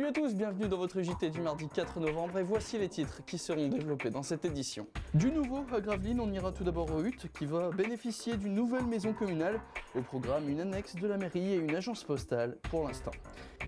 Salut à tous, bienvenue dans votre JT du mardi 4 novembre et voici les titres qui seront développés dans cette édition. Du nouveau à Gravelines, on ira tout d'abord au Huttes qui va bénéficier d'une nouvelle maison communale. Au programme, une annexe de la mairie et une agence postale pour l'instant.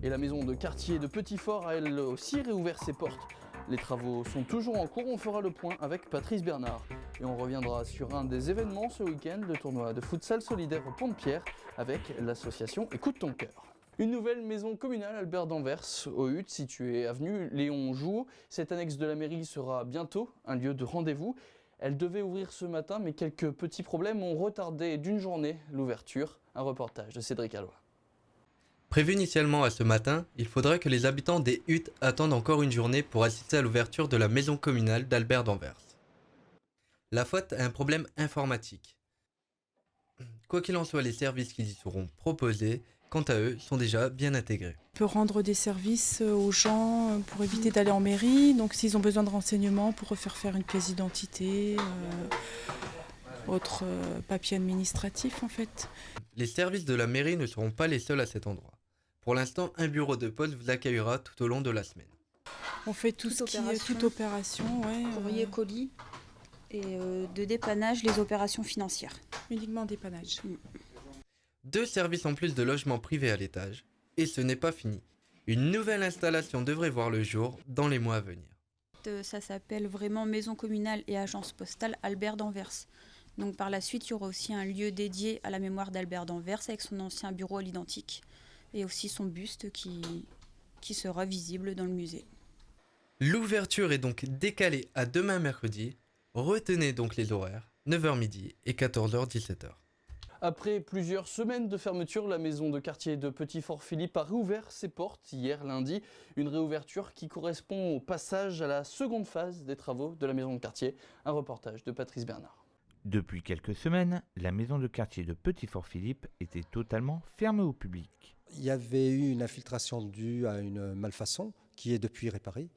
Et la maison de quartier de Petit-Fort a elle aussi réouvert ses portes. Les travaux sont toujours en cours, on fera le point avec Patrice Bernard. Et on reviendra sur un des événements ce week-end, le tournoi de futsal solidaire au Pont-de-Pierre avec l'association Écoute ton cœur. Une nouvelle maison communale Albert d'Anvers au Huttes, située avenue Léon Jouot. Cette annexe de la mairie sera bientôt un lieu de rendez-vous. Elle devait ouvrir ce matin, mais quelques petits problèmes ont retardé d'une journée l'ouverture. Un reportage de Cédric Alloy. Prévu initialement à ce matin, il faudrait que les habitants des Huttes attendent encore une journée pour assister à l'ouverture de la maison communale d'Albert d'Anvers. La faute à un problème informatique. Quoi qu'il en soit, les services qui y seront proposés, quant à eux, sont déjà bien intégrés. On peut rendre des services aux gens pour éviter d'aller en mairie, donc s'ils ont besoin de renseignements pour refaire faire une pièce d'identité, autre papier administratif en fait. Les services de la mairie ne seront pas les seuls à cet endroit. Pour l'instant, un bureau de poste vous accueillera tout au long de la semaine. On fait tout ce qui est toute opération, courrier, colis et de dépannage, les opérations financières. Uniquement dépannage. 2 services en plus de logements privés à l'étage. Et ce n'est pas fini. Une nouvelle installation devrait voir le jour dans les mois à venir. Ça s'appelle vraiment Maison communale et agence postale Albert d'Anvers. Donc par la suite, il y aura aussi un lieu dédié à la mémoire d'Albert d'Anvers avec son ancien bureau à l'identique et aussi son buste qui sera visible dans le musée. L'ouverture est donc décalée à demain mercredi. Retenez donc les horaires, 9h midi et 14h 17h. Après plusieurs semaines de fermeture, la maison de quartier de Petit-Fort-Philippe a réouvert ses portes hier lundi. Une réouverture qui correspond au passage à la seconde phase des travaux de la maison de quartier. Un reportage de Patrice Bernard. Depuis quelques semaines, la maison de quartier de Petit-Fort-Philippe était totalement fermée au public. Il y avait eu une infiltration due à une malfaçon qui est depuis réparée.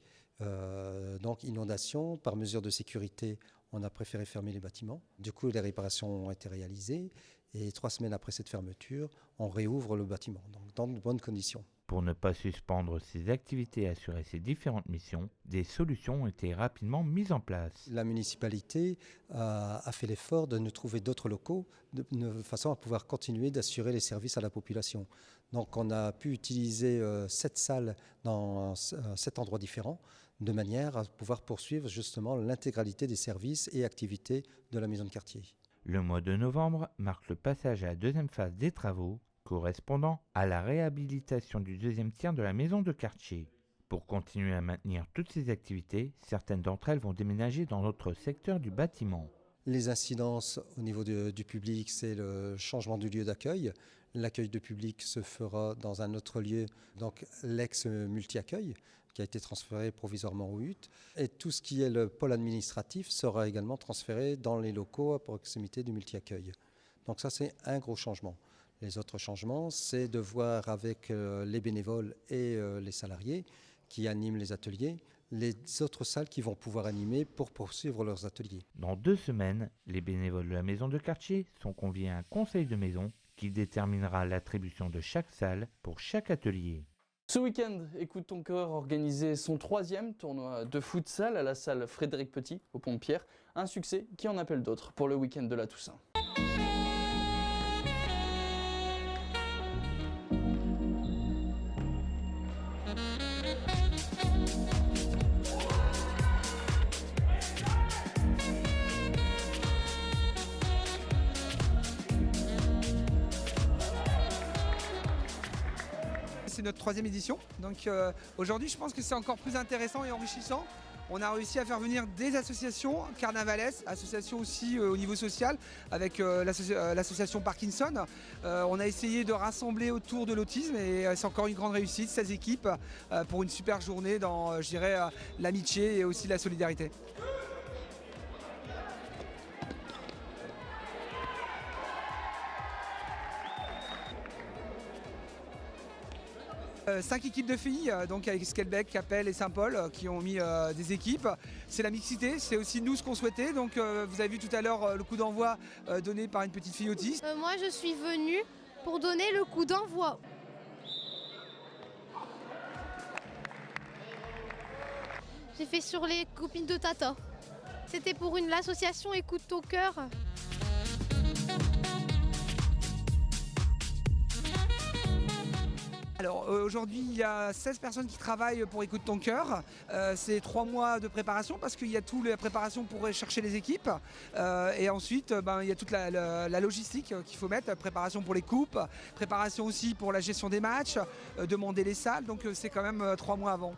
Donc inondation, par mesure de sécurité, on a préféré fermer les bâtiments. Du coup, les réparations ont été réalisées et 3 semaines après cette fermeture, on réouvre le bâtiment, donc dans de bonnes conditions. Pour ne pas suspendre ses activités et assurer ses différentes missions, des solutions ont été rapidement mises en place. La municipalité a fait l'effort de nous trouver d'autres locaux de façon à pouvoir continuer d'assurer les services à la population. Donc on a pu utiliser 7 salles dans 7 endroits différents de manière à pouvoir poursuivre justement l'intégralité des services et activités de la maison de quartier. Le mois de novembre marque le passage à la deuxième phase des travaux correspondant à la réhabilitation du deuxième tiers de la maison de quartier. Pour continuer à maintenir toutes ces activités, certaines d'entre elles vont déménager dans d'autres secteurs du bâtiment. Les incidences au niveau du public, c'est le changement du lieu d'accueil. L'accueil de public se fera dans un autre lieu, donc l'ex-multi-accueil, qui a été transféré provisoirement au Huttes. Et tout ce qui est le pôle administratif sera également transféré dans les locaux à proximité du multi-accueil. Donc ça, c'est un gros changement. Les autres changements, c'est de voir avec les bénévoles et les salariés qui animent les ateliers, les autres salles qui vont pouvoir animer pour poursuivre leurs ateliers. Dans 2 semaines, les bénévoles de la maison de quartier sont conviés à un conseil de maison qui déterminera l'attribution de chaque salle pour chaque atelier. Ce week-end, Écoute ton cœur organisait son 3e tournoi de futsal à la salle Frédéric Petit au Pont-de-Pierre. Un succès qui en appelle d'autres pour le week-end de la Toussaint. C'est notre 3e édition, donc aujourd'hui je pense que c'est encore plus intéressant et enrichissant. On a réussi à faire venir des associations carnavalesques, associations aussi au niveau social avec l'association Parkinson. On a essayé de rassembler autour de l'autisme et c'est encore une grande réussite, 16 équipes pour une super journée dans, je dirais, l'amitié et aussi la solidarité. 5 équipes de filles, donc avec Skelbeck, Capelle et Saint-Paul, qui ont mis des équipes. C'est la mixité, c'est aussi nous ce qu'on souhaitait. Donc vous avez vu tout à l'heure le coup d'envoi donné par une petite fille autiste. Moi je suis venue pour donner le coup d'envoi. J'ai fait sur les copines de Tata. C'était pour l'association Écoute ton cœur. Alors aujourd'hui il y a 16 personnes qui travaillent pour Écoute ton cœur. C'est 3 mois de préparation parce qu'il y a toute la préparation pour chercher les équipes. Et ensuite il y a toute la logistique qu'il faut mettre, préparation pour les coupes, préparation aussi pour la gestion des matchs, demander les salles, donc c'est quand même 3 mois avant.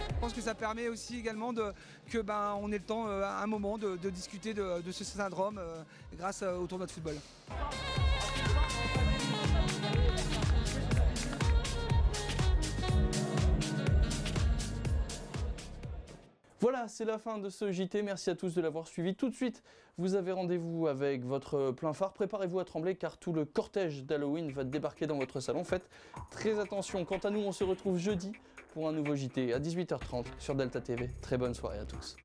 Je pense que ça permet aussi également qu'on ait le temps à un moment de discuter de ce syndrome grâce au tournoi de football. Voilà, c'est la fin de ce JT. Merci à tous de l'avoir suivi. Tout de suite, vous avez rendez-vous avec votre plein phare. Préparez-vous à trembler car tout le cortège d'Halloween va débarquer dans votre salon. Faites très attention. Quant à nous, on se retrouve jeudi pour un nouveau JT à 18h30 sur Delta TV. Très bonne soirée à tous.